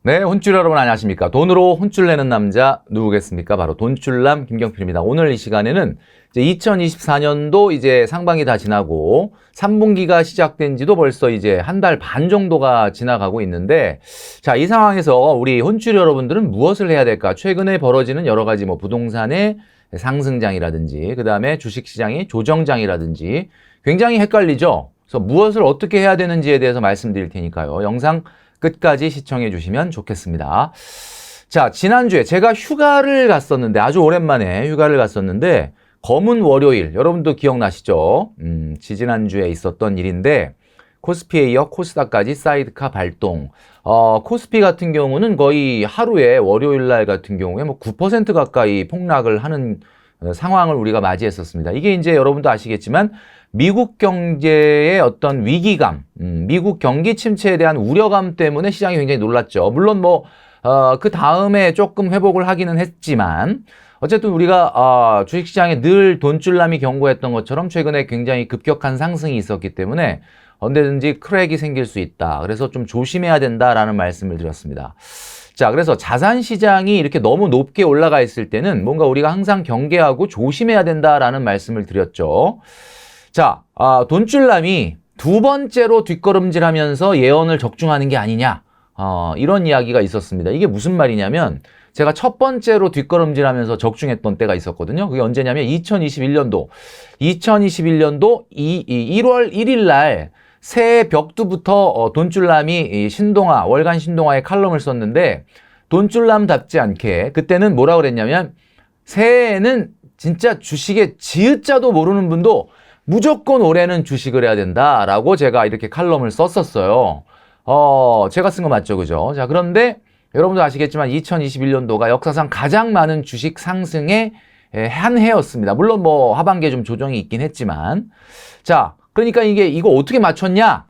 네, 혼줄 여러분 안녕하십니까? 돈으로 혼줄 내는 남자 누구겠습니까? 바로 돈줄남 김경필입니다. 오늘 이 시간에는 이제 2024년도 이제 상반기 다 지나고 3분기가 시작된 지도 벌써 이제 한 달 반 정도가 지나가고 있는데, 자, 이 상황에서 우리 혼줄 여러분들은 무엇을 해야 될까? 최근에 벌어지는 여러 가지 뭐 부동산의 상승장이라든지, 그 다음에 주식시장의 조정장이라든지 굉장히 헷갈리죠? 그래서 무엇을 어떻게 해야 되는지에 대해서 말씀드릴 테니까요. 영상 끝까지 시청해 주시면 좋겠습니다. 자, 지난주에 제가 휴가를 갔었는데, 아주 오랜만에 휴가를 갔었는데, 검은 월요일, 여러분도 기억나시죠? 지지난주에 있었던 일인데, 코스피에 이어 코스닥까지 사이드카 발동. 코스피 같은 경우는 거의 하루에 월요일 날 같은 경우에 뭐 9% 가까이 폭락을 하는 상황을 우리가 맞이했었습니다. 이게 이제 여러분도 아시겠지만, 미국 경제의 어떤 위기감, 미국 경기 침체에 대한 우려감 때문에 시장이 굉장히 놀랐죠. 물론 그 다음에 조금 회복을 하기는 했지만, 어쨌든 우리가, 주식시장에 늘 돈줄남이 경고했던 것처럼 최근에 굉장히 급격한 상승이 있었기 때문에 언제든지 크랙이 생길 수 있다. 그래서 좀 조심해야 된다라는 말씀을 드렸습니다. 자, 그래서 자산시장이 이렇게 너무 높게 올라가 있을 때는 뭔가 우리가 항상 경계하고 조심해야 된다라는 말씀을 드렸죠. 자, 돈줄남이 두 번째로 뒷걸음질하면서 예언을 적중하는 게 아니냐, 이런 이야기가 있었습니다. 이게 무슨 말이냐면, 제가 첫 번째로 뒷걸음질하면서 적중했던 때가 있었거든요. 그게 언제냐면 2021년도 1월 1일 날 새해 벽두부터 돈줄남이 신동아, 월간 신동아에 칼럼을 썼는데, 돈줄남답지 않게 그때는 뭐라 그랬냐면, 새해에는 진짜 주식의 지읒자도 모르는 분도 무조건 올해는 주식을 해야 된다라고 제가 이렇게 칼럼을 썼었어요. 제가 쓴 거 맞죠, 그죠? 자, 그런데 여러분도 아시겠지만 2021년도가 역사상 가장 많은 주식 상승의 한 해였습니다. 물론 뭐 하반기에 좀 조정이 있긴 했지만, 자, 그러니까 이거 어떻게 맞췄냐?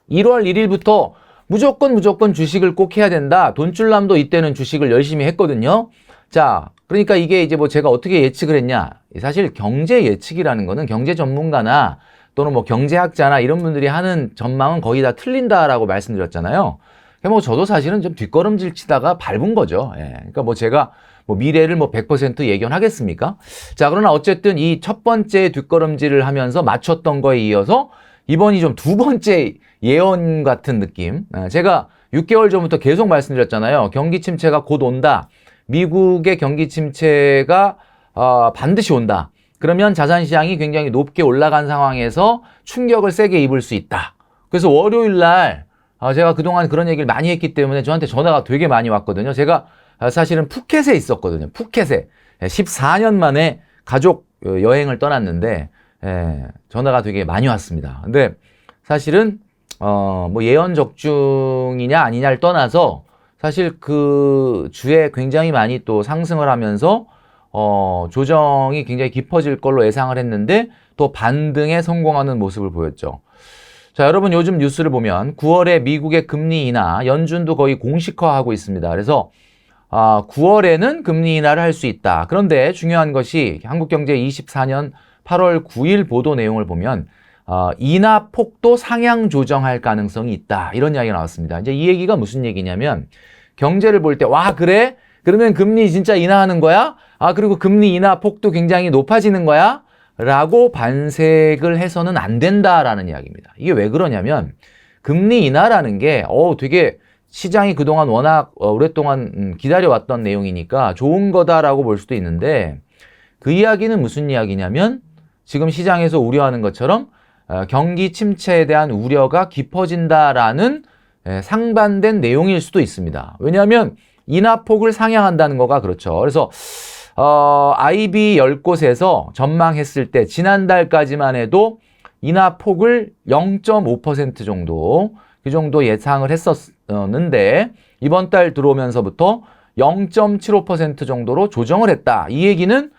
1월 1일부터 무조건 주식을 꼭 해야 된다. 돈줄남도 이때는 주식을 열심히 했거든요. 자, 그러니까 이게 이제 뭐 제가 어떻게 예측을 했냐? 사실 경제 예측이라는 거는 경제 전문가나 또는 뭐 경제학자나 이런 분들이 하는 전망은 거의 다 틀린다라고 말씀드렸잖아요. 뭐 저도 사실은 좀 뒷걸음질 치다가 밟은 거죠. 예. 그러니까 뭐 제가 뭐 미래를 뭐 100% 예견하겠습니까? 자, 그러나 어쨌든 이 첫 번째 뒷걸음질을 하면서 맞췄던 거에 이어서 이번이 좀 두 번째 예언 같은 느낌. 제가 6개월 전부터 계속 말씀드렸잖아요. 경기 침체가 곧 온다. 미국의 경기 침체가 반드시 온다. 그러면 자산시장이 굉장히 높게 올라간 상황에서 충격을 세게 입을 수 있다. 그래서 월요일 날 제가 그동안 그런 얘기를 많이 했기 때문에 저한테 전화가 되게 많이 왔거든요. 제가 사실은 푸켓에 있었거든요. 푸켓에 14년 만에 가족 여행을 떠났는데 전화가 되게 많이 왔습니다. 근데 사실은 뭐 예언 적중이냐 아니냐를 떠나서 사실 그 주에 굉장히 많이 또 상승을 하면서 조정이 굉장히 깊어질 걸로 예상을 했는데 또 반등에 성공하는 모습을 보였죠. 자, 여러분 요즘 뉴스를 보면 9월에 미국의 금리 인하, 연준도 거의 공식화하고 있습니다. 그래서 9월에는 금리 인하를 할 수 있다. 그런데 중요한 것이 한국경제 24년 8월 9일 보도 내용을 보면 인하 폭도 상향 조정할 가능성이 있다. 이런 이야기가 나왔습니다. 이제 이 얘기가 무슨 얘기냐면, 경제를 볼 때, 와, 그래? 그러면 금리 진짜 인하하는 거야? 그리고 금리 인하 폭도 굉장히 높아지는 거야? 라고 반색을 해서는 안 된다라는 이야기입니다. 이게 왜 그러냐면, 금리 인하라는 게, 되게 시장이 그동안 워낙 오랫동안 기다려왔던 내용이니까 좋은 거다라고 볼 수도 있는데, 그 이야기는 무슨 이야기냐면, 지금 시장에서 우려하는 것처럼 경기 침체에 대한 우려가 깊어진다라는 상반된 내용일 수도 있습니다. 왜냐하면 인하폭을 상향한다는 거가 그렇죠. 그래서 IB 10곳에서 전망했을 때 지난달까지만 해도 인하폭을 0.5% 정도, 그 정도 예상을 했었는데 이번 달 들어오면서부터 0.75% 정도로 조정을 했다. 이 얘기는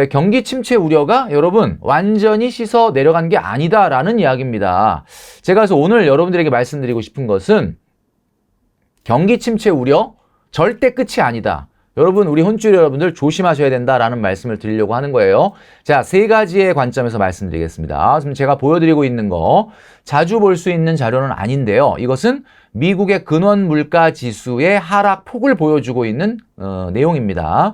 경기 침체 우려가 여러분 완전히 씻어 내려간 게 아니다라는 이야기입니다. 제가 그래서 오늘 여러분들에게 말씀드리고 싶은 것은, 경기 침체 우려 절대 끝이 아니다. 여러분, 우리 혼줄 여러분들 조심하셔야 된다라는 말씀을 드리려고 하는 거예요. 자, 세 가지의 관점에서 말씀드리겠습니다. 지금 제가 보여드리고 있는 거 자주 볼 수 있는 자료는 아닌데요. 이것은 미국의 근원 물가 지수의 하락폭을 보여주고 있는 내용입니다.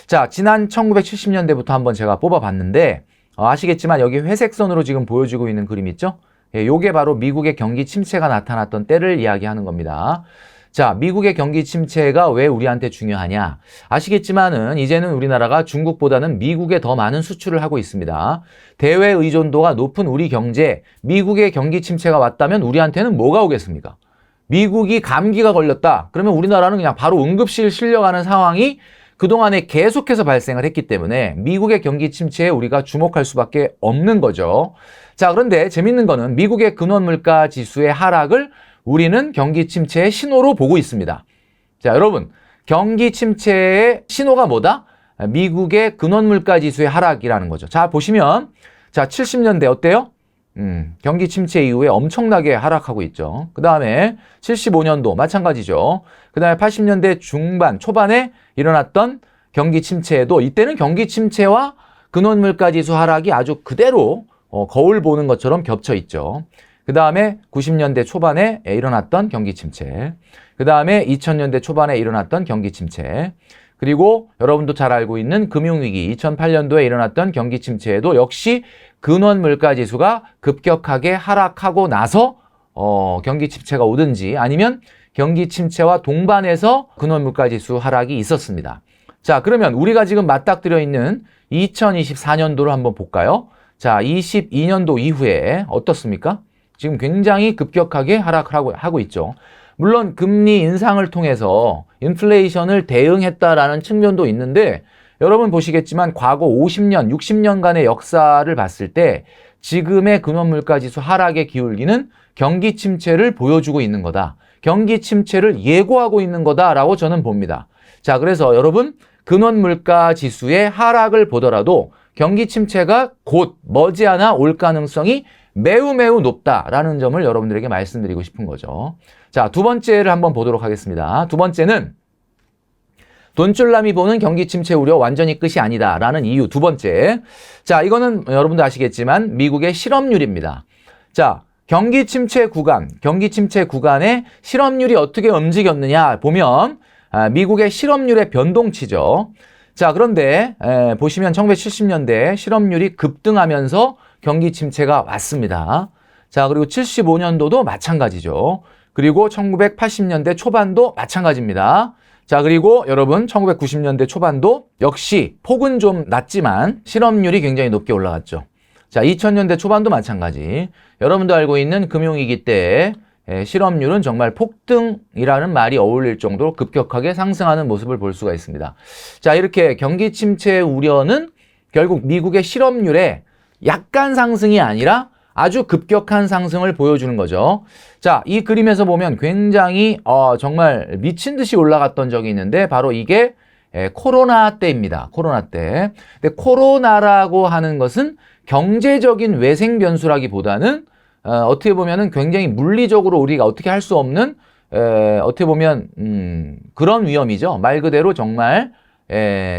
자, 지난 1970년대부터 한번 제가 뽑아봤는데 아시겠지만 여기 회색 선으로 지금 보여주고 있는 그림 있죠? 예, 요게 바로 미국의 경기 침체가 나타났던 때를 이야기하는 겁니다. 자, 미국의 경기 침체가 왜 우리한테 중요하냐? 아시겠지만은 이제는 우리나라가 중국보다는 미국에 더 많은 수출을 하고 있습니다. 대외 의존도가 높은 우리 경제, 미국의 경기 침체가 왔다면 우리한테는 뭐가 오겠습니까? 미국이 감기가 걸렸다. 그러면 우리나라는 그냥 바로 응급실 실려가는 상황이 그동안에 계속해서 발생을 했기 때문에 미국의 경기 침체에 우리가 주목할 수밖에 없는 거죠. 자, 그런데 재밌는 거는 미국의 근원 물가 지수의 하락을 우리는 경기 침체의 신호로 보고 있습니다. 자, 여러분, 경기 침체의 신호가 뭐다? 미국의 근원 물가 지수의 하락이라는 거죠. 자, 보시면 자, 70년대 어때요? 경기 침체 이후에 엄청나게 하락하고 있죠. 그 다음에 75년도 마찬가지죠. 그 다음에 80년대 중반, 초반에 일어났던 경기 침체에도 이때는 경기 침체와 근원 물가 지수 하락이 아주 그대로 거울 보는 것처럼 겹쳐 있죠. 그 다음에 90년대 초반에 일어났던 경기 침체, 그 다음에 2000년대 초반에 일어났던 경기 침체, 그리고 여러분도 잘 알고 있는 금융위기 2008년도에 일어났던 경기 침체에도 역시 근원 물가 지수가 급격하게 하락하고 나서 경기 침체가 오든지 아니면 경기 침체와 동반해서 근원 물가 지수 하락이 있었습니다. 자, 그러면 우리가 지금 맞닥뜨려 있는 2024년도를 한번 볼까요? 자, 22년도 이후에 어떻습니까? 지금 굉장히 급격하게 하락하고 있죠. 물론 금리 인상을 통해서 인플레이션을 대응했다라는 측면도 있는데 여러분 보시겠지만 과거 50년, 60년간의 역사를 봤을 때 지금의 근원 물가 지수 하락의 기울기는 경기 침체를 보여주고 있는 거다. 경기 침체를 예고하고 있는 거다라고 저는 봅니다. 자, 그래서 여러분 근원 물가 지수의 하락을 보더라도 경기 침체가 곧 머지않아 올 가능성이 매우 높다라는 점을 여러분들에게 말씀드리고 싶은 거죠. 자, 두 번째를 한번 보도록 하겠습니다. 두 번째는 돈줄남이 보는 경기 침체 우려 완전히 끝이 아니다라는 이유 두 번째. 자, 이거는 여러분도 아시겠지만 미국의 실업률입니다. 자, 경기 침체 구간의 실업률이 어떻게 움직였느냐 보면 미국의 실업률의 변동치죠. 자, 그런데 보시면 1970년대 실업률이 급등하면서 경기 침체가 왔습니다. 자, 그리고 75년도도 마찬가지죠. 그리고 1980년대 초반도 마찬가지입니다. 자, 그리고 여러분 1990년대 초반도 역시 폭은 좀 낮지만 실업률이 굉장히 높게 올라갔죠. 자, 2000년대 초반도 마찬가지. 여러분도 알고 있는 금융위기 때 실업률은 정말 폭등이라는 말이 어울릴 정도로 급격하게 상승하는 모습을 볼 수가 있습니다. 자, 이렇게 경기 침체 우려는 결국 미국의 실업률에 약간 상승이 아니라 아주 급격한 상승을 보여주는 거죠. 자, 이 그림에서 보면 굉장히 정말 미친 듯이 올라갔던 적이 있는데 바로 이게 코로나 때입니다. 코로나 때. 근데 코로나라고 하는 것은 경제적인 외생 변수라기보다는 어떻게 보면은 굉장히 물리적으로 우리가 어떻게 할 수 없는 어떻게 보면 그런 위험이죠. 말 그대로 정말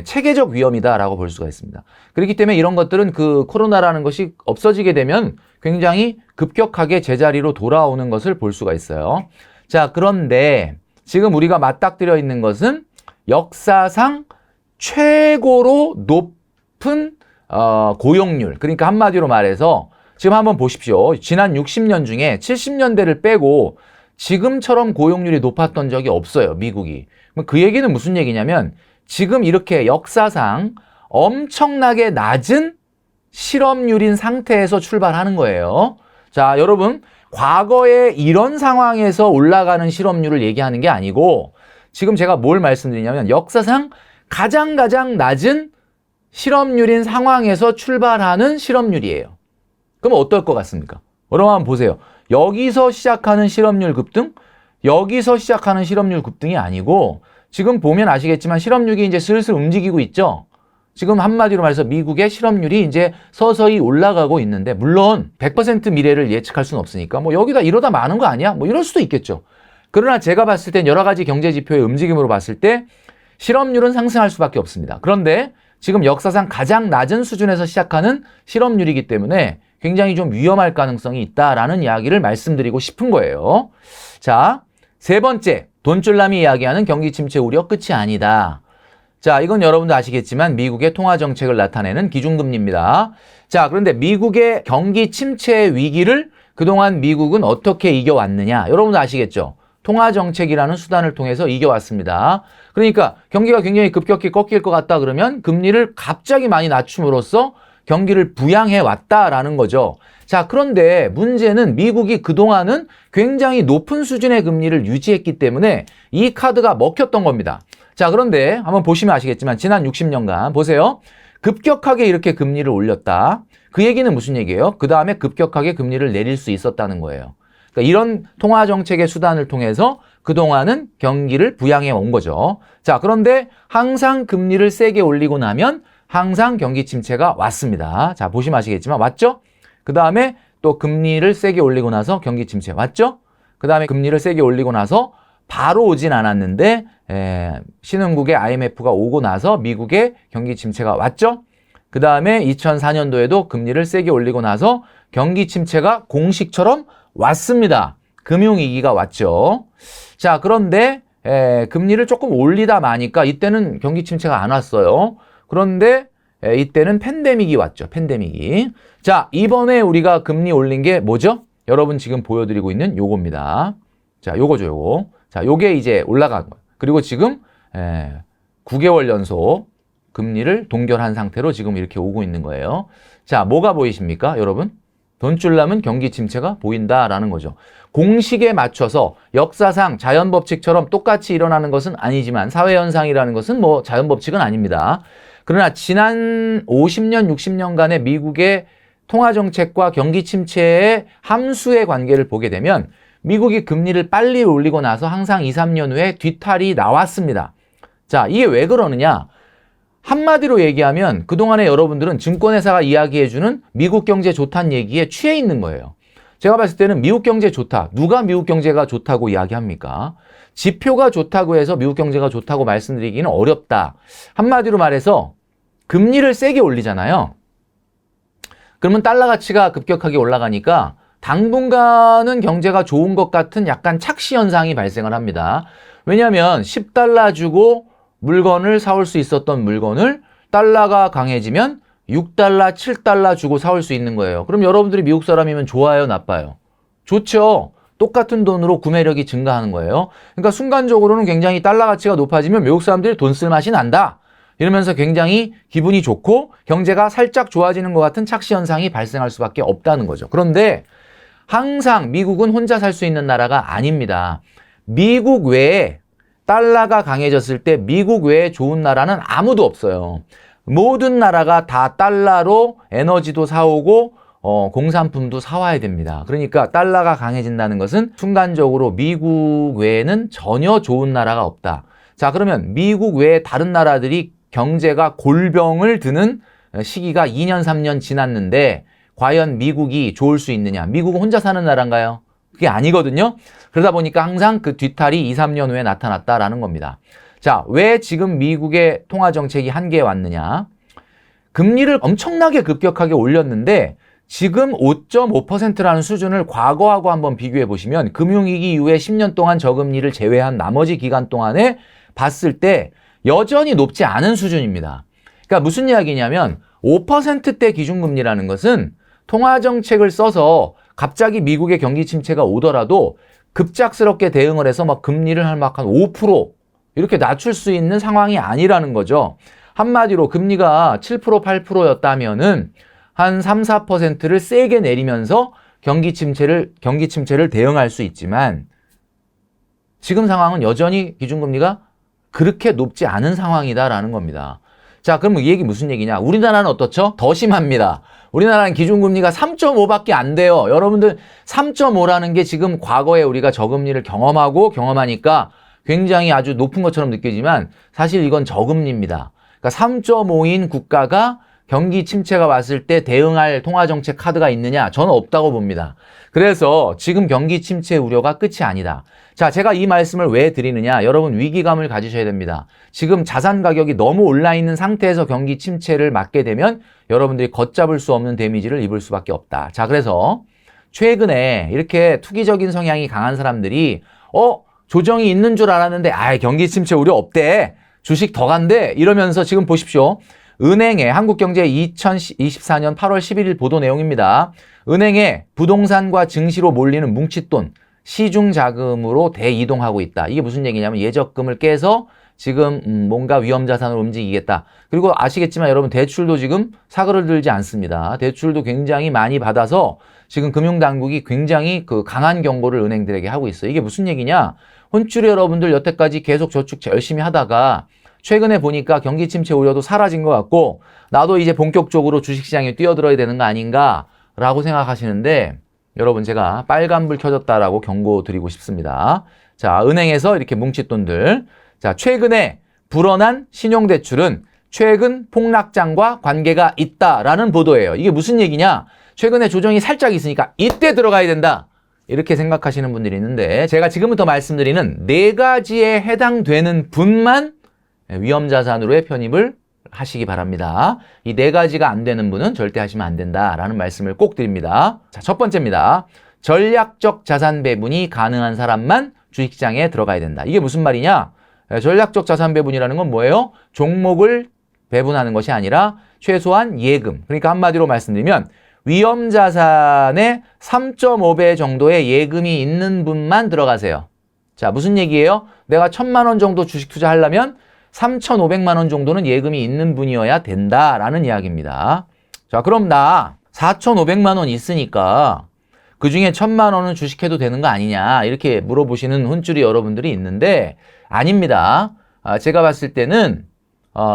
체계적 위험이다라고 볼 수가 있습니다. 그렇기 때문에 이런 것들은 그 코로나라는 것이 없어지게 되면 굉장히 급격하게 제자리로 돌아오는 것을 볼 수가 있어요. 자, 그런데 지금 우리가 맞닥뜨려 있는 것은 역사상 최고로 높은 고용률. 그러니까 한마디로 말해서 지금 한번 보십시오. 지난 60년 중에 70년대를 빼고 지금처럼 고용률이 높았던 적이 없어요, 미국이. 그 얘기는 무슨 얘기냐면 지금 이렇게 역사상 엄청나게 낮은 실업률인 상태에서 출발하는 거예요. 자, 여러분, 과거에 이런 상황에서 올라가는 실업률을 얘기하는 게 아니고 지금 제가 뭘 말씀드리냐면 역사상 가장 낮은 실업률인 상황에서 출발하는 실업률이에요. 그럼 어떨 것 같습니까? 여러분 한번 보세요. 여기서 시작하는 실업률 급등, 여기서 시작하는 실업률 급등이 아니고 지금 보면 아시겠지만 실업률이 이제 슬슬 움직이고 있죠. 지금 한마디로 말해서 미국의 실업률이 이제 서서히 올라가고 있는데 물론 100% 미래를 예측할 수는 없으니까 뭐 여기다 이러다 마는 거 아니야? 뭐 이럴 수도 있겠죠. 그러나 제가 봤을 땐 여러 가지 경제 지표의 움직임으로 봤을 때 실업률은 상승할 수밖에 없습니다. 그런데 지금 역사상 가장 낮은 수준에서 시작하는 실업률이기 때문에 굉장히 좀 위험할 가능성이 있다라는 이야기를 말씀드리고 싶은 거예요. 자, 세 번째, 돈줄남이 이야기하는 경기 침체 우려 끝이 아니다. 자, 이건 여러분도 아시겠지만 미국의 통화 정책을 나타내는 기준금리입니다. 자, 그런데 미국의 경기 침체 위기를 그동안 미국은 어떻게 이겨왔느냐? 여러분도 아시겠죠? 통화 정책이라는 수단을 통해서 이겨왔습니다. 그러니까 경기가 굉장히 급격히 꺾일 것 같다 그러면 금리를 갑자기 많이 낮춤으로써 경기를 부양해 왔다라는 거죠. 자, 그런데 문제는 미국이 그동안은 굉장히 높은 수준의 금리를 유지했기 때문에 이 카드가 먹혔던 겁니다. 자, 그런데 한번 보시면 아시겠지만 지난 60년간 보세요. 급격하게 이렇게 금리를 올렸다. 그 얘기는 무슨 얘기예요? 그 다음에 급격하게 금리를 내릴 수 있었다는 거예요. 그러니까 이런 통화 정책의 수단을 통해서 그동안은 경기를 부양해 온 거죠. 자, 그런데 항상 금리를 세게 올리고 나면 항상 경기 침체가 왔습니다. 자, 보시면 아시겠지만 왔죠? 그 다음에 또 금리를 세게 올리고 나서 경기 침체 왔죠? 그 다음에 금리를 세게 올리고 나서 바로 오진 않았는데 신흥국의 IMF가 오고 나서 미국의 경기 침체가 왔죠? 그 다음에 2004년도에도 금리를 세게 올리고 나서 경기 침체가 공식처럼 왔습니다. 금융위기가 왔죠. 자, 그런데 금리를 조금 올리다 마니까 이때는 경기 침체가 안 왔어요. 그런데 이때는 팬데믹이 왔죠. 팬데믹이. 자, 이번에 우리가 금리 올린 게 뭐죠? 여러분 지금 보여드리고 있는 요겁니다. 자, 요거죠, 요거. 자, 요게 이제 올라간 거예요. 그리고 지금 9개월 연속 금리를 동결한 상태로 지금 이렇게 오고 있는 거예요. 자, 뭐가 보이십니까, 여러분? 돈줄남은 경기 침체가 보인다라는 거죠. 공식에 맞춰서 역사상 자연법칙처럼 똑같이 일어나는 것은 아니지만 사회현상이라는 것은 뭐 자연법칙은 아닙니다. 그러나 지난 50년, 60년간의 미국의 통화정책과 경기 침체의 함수의 관계를 보게 되면 미국이 금리를 빨리 올리고 나서 항상 2, 3년 후에 뒤탈이 나왔습니다. 자, 이게 왜 그러느냐? 한마디로 얘기하면 그동안에 여러분들은 증권회사가 이야기해주는 미국 경제 좋다는 얘기에 취해 있는 거예요. 제가 봤을 때는 미국 경제 좋다. 누가 미국 경제가 좋다고 이야기합니까? 지표가 좋다고 해서 미국 경제가 좋다고 말씀드리기는 어렵다. 한마디로 말해서 금리를 세게 올리잖아요. 그러면 달러 가치가 급격하게 올라가니까 당분간은 경제가 좋은 것 같은 약간 착시 현상이 발생을 합니다. 왜냐하면 10달러 주고 물건을 사올 수 있었던 물건을 달러가 강해지면 6달러, 7달러 주고 사올 수 있는 거예요. 그럼 여러분들이 미국 사람이면 좋아요, 나빠요? 좋죠. 똑같은 돈으로 구매력이 증가하는 거예요. 그러니까 순간적으로는 굉장히 달러 가치가 높아지면 미국 사람들이 돈 쓸 맛이 난다. 이러면서 굉장히 기분이 좋고 경제가 살짝 좋아지는 것 같은 착시 현상이 발생할 수밖에 없다는 거죠. 그런데 항상 미국은 혼자 살 수 있는 나라가 아닙니다. 미국 외에 달러가 강해졌을 때 미국 외에 좋은 나라는 아무도 없어요. 모든 나라가 다 달러로 에너지도 사오고 공산품도 사와야 됩니다. 그러니까 달러가 강해진다는 것은 순간적으로 미국 외에는 전혀 좋은 나라가 없다. 자, 그러면 미국 외에 다른 나라들이 경제가 골병을 드는 시기가 2년, 3년 지났는데 과연 미국이 좋을 수 있느냐? 미국은 혼자 사는 나라인가요? 그게 아니거든요. 그러다 보니까 항상 그 뒤탈이 2, 3년 후에 나타났다라는 겁니다. 자, 왜 지금 미국의 통화정책이 한계에 왔느냐? 금리를 엄청나게 급격하게 올렸는데 지금 5.5%라는 수준을 과거하고 한번 비교해 보시면 금융위기 이후에 10년 동안 저금리를 제외한 나머지 기간 동안에 봤을 때 여전히 높지 않은 수준입니다. 그러니까 무슨 이야기냐면 5%대 기준금리라는 것은 통화정책을 써서 갑자기 미국의 경기 침체가 오더라도 급작스럽게 대응을 해서 막 금리를 한 5% 이렇게 낮출 수 있는 상황이 아니라는 거죠. 한마디로 금리가 7%, 8%였다면은 한 3, 4%를 세게 내리면서 경기 침체를 대응할 수 있지만 지금 상황은 여전히 기준금리가 그렇게 높지 않은 상황이다라는 겁니다. 자, 그럼 이 얘기 무슨 얘기냐? 우리나라는 어떻죠? 더 심합니다. 우리나라는 기준금리가 3.5밖에 안 돼요. 여러분들 3.5라는 게 지금 과거에 우리가 저금리를 경험하니까 굉장히 아주 높은 것처럼 느껴지지만 사실 이건 저금리입니다. 그러니까 3.5인 국가가 경기 침체가 왔을 때 대응할 통화정책 카드가 있느냐? 저는 없다고 봅니다. 그래서 지금 경기 침체 우려가 끝이 아니다. 자, 제가 이 말씀을 왜 드리느냐? 여러분 위기감을 가지셔야 됩니다. 지금 자산 가격이 너무 올라 있는 상태에서 경기 침체를 맞게 되면 여러분들이 걷잡을 수 없는 데미지를 입을 수밖에 없다. 자, 그래서 최근에 이렇게 투기적인 성향이 강한 사람들이 조정이 있는 줄 알았는데 경기 침체 우려 없대. 주식 더 간대. 이러면서 지금 보십시오. 은행에 한국경제 2024년 8월 11일 보도 내용입니다. 은행에 부동산과 증시로 몰리는 뭉칫돈 시중 자금으로 대이동하고 있다. 이게 무슨 얘기냐면 예적금을 깨서 지금 뭔가 위험자산으로 움직이겠다. 그리고 아시겠지만 여러분 대출도 지금 사그러들지 않습니다. 대출도 굉장히 많이 받아서 지금 금융당국이 굉장히 강한 경고를 은행들에게 하고 있어요. 이게 무슨 얘기냐? 혼쭐이 여러분들 여태까지 계속 저축 열심히 하다가 최근에 보니까 경기 침체 우려도 사라진 것 같고 나도 이제 본격적으로 주식시장에 뛰어들어야 되는 거 아닌가라고 생각하시는데 여러분 제가 빨간불 켜졌다라고 경고 드리고 싶습니다. 자, 은행에서 이렇게 뭉칫돈들. 자, 최근에 불어난 신용대출은 최근 폭락장과 관계가 있다라는 보도예요. 이게 무슨 얘기냐? 최근에 조정이 살짝 있으니까 이때 들어가야 된다. 이렇게 생각하시는 분들이 있는데 제가 지금부터 말씀드리는 4가지에 해당되는 분만 위험자산으로의 편입을 하시기 바랍니다. 이 4가지가 안 되는 분은 절대 하시면 안 된다라는 말씀을 꼭 드립니다. 자, 첫 번째입니다. 전략적 자산 배분이 가능한 사람만 주식시장에 들어가야 된다. 이게 무슨 말이냐? 전략적 자산 배분이라는 건 뭐예요? 종목을 배분하는 것이 아니라 최소한 예금. 그러니까 한마디로 말씀드리면 위험자산의 3.5배 정도의 예금이 있는 분만 들어가세요. 자, 무슨 얘기예요? 내가 1,000만 원 정도 주식 투자하려면 3,500만 원 정도는 예금이 있는 분이어야 된다라는 이야기입니다. 자, 그럼 나 4,500만 원 있으니까 그중에 1,000만 원은 주식해도 되는 거 아니냐 이렇게 물어보시는 혼쭐이 여러분들이 있는데 아닙니다. 제가 봤을 때는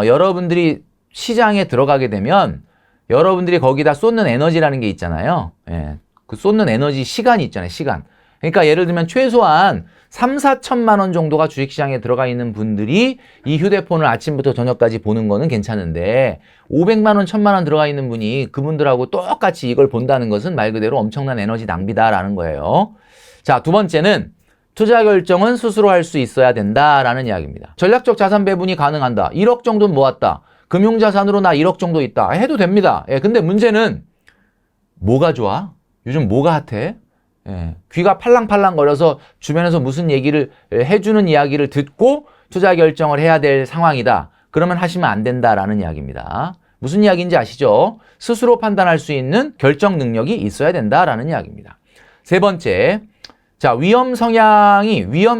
여러분들이 시장에 들어가게 되면 여러분들이 거기다 쏟는 에너지라는 게 있잖아요. 예, 그 쏟는 에너지 시간이 있잖아요. 시간. 그러니까 예를 들면 최소한 3, 4천만 원 정도가 주식시장에 들어가 있는 분들이 이 휴대폰을 아침부터 저녁까지 보는 거는 괜찮은데 500만 원, 1,000만 원 들어가 있는 분이 그분들하고 똑같이 이걸 본다는 것은 말 그대로 엄청난 에너지 낭비다라는 거예요. 자, 두 번째는 투자 결정은 스스로 할 수 있어야 된다라는 이야기입니다. 전략적 자산 배분이 가능한다. 1억 정도는 모았다. 금융자산으로 나 1억 정도 있다. 해도 됩니다. 예, 근데 문제는 뭐가 좋아? 요즘 뭐가 핫해? 예, 귀가 팔랑팔랑 거려서 주변에서 무슨 얘기를 해주는 이야기를 듣고 투자 결정을 해야 될 상황이다. 그러면 하시면 안 된다라는 이야기입니다. 무슨 이야기인지 아시죠? 스스로 판단할 수 있는 결정 능력이 있어야 된다라는 이야기입니다. 세 번째, 자,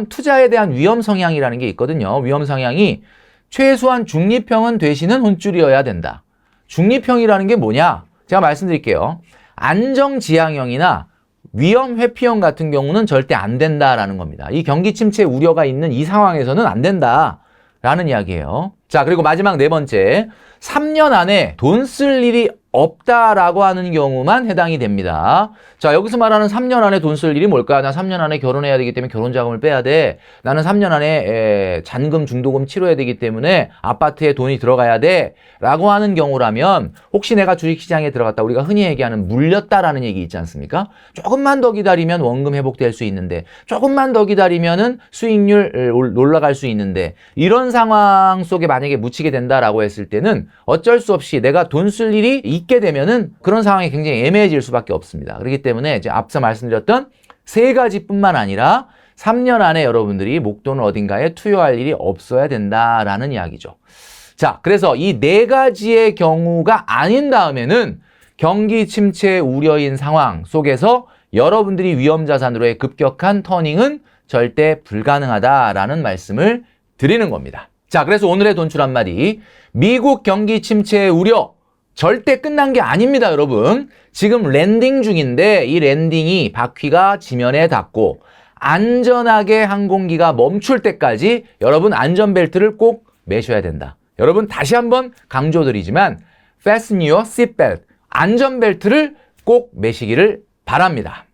투자에 대한 위험 성향이라는 게 있거든요. 위험 성향이 최소한 중립형은 되시는 혼쭐이어야 된다. 중립형이라는 게 뭐냐? 제가 말씀드릴게요. 안정지향형이나 위험 회피형 같은 경우는 절대 안 된다라는 겁니다. 이 경기 침체 우려가 있는 이 상황에서는 안 된다라는 이야기예요. 자, 그리고 마지막 네 번째, 3년 안에 돈 쓸 일이 없다라고 하는 경우만 해당이 됩니다. 자, 여기서 말하는 3년 안에 돈 쓸 일이 뭘까? 나 3년 안에 결혼해야 되기 때문에 결혼자금을 빼야 돼. 나는 3년 안에 잔금, 중도금 치러야 되기 때문에 아파트에 돈이 들어가야 돼. 라고 하는 경우라면 혹시 내가 주식시장에 들어갔다 우리가 흔히 얘기하는 물렸다라는 얘기 있지 않습니까? 조금만 더 기다리면 원금 회복될 수 있는데 조금만 더 기다리면은 수익률 올라갈 수 있는데 이런 상황 속에 만약에 묻히게 된다라고 했을 때는 어쩔 수 없이 내가 돈 쓸 일이 있게 되면은 그런 상황이 굉장히 애매해질 수밖에 없습니다. 그렇기 때문에 이제 앞서 말씀드렸던 3가지뿐만 아니라 3년 안에 여러분들이 목돈을 어딘가에 투여할 일이 없어야 된다라는 이야기죠. 자, 그래서 이 4가지의 경우가 아닌 다음에는 경기 침체 우려인 상황 속에서 여러분들이 위험자산으로의 급격한 터닝은 절대 불가능하다라는 말씀을 드리는 겁니다. 자, 그래서 오늘의 돈출 한마디. 미국 경기 침체 우려 절대 끝난 게 아닙니다, 여러분. 지금 랜딩 중인데 이 랜딩이 바퀴가 지면에 닿고 안전하게 항공기가 멈출 때까지 여러분 안전벨트를 꼭 매셔야 된다. 여러분 다시 한번 강조드리지만 Fasten your seatbelt. 안전벨트를 꼭 매시기를 바랍니다.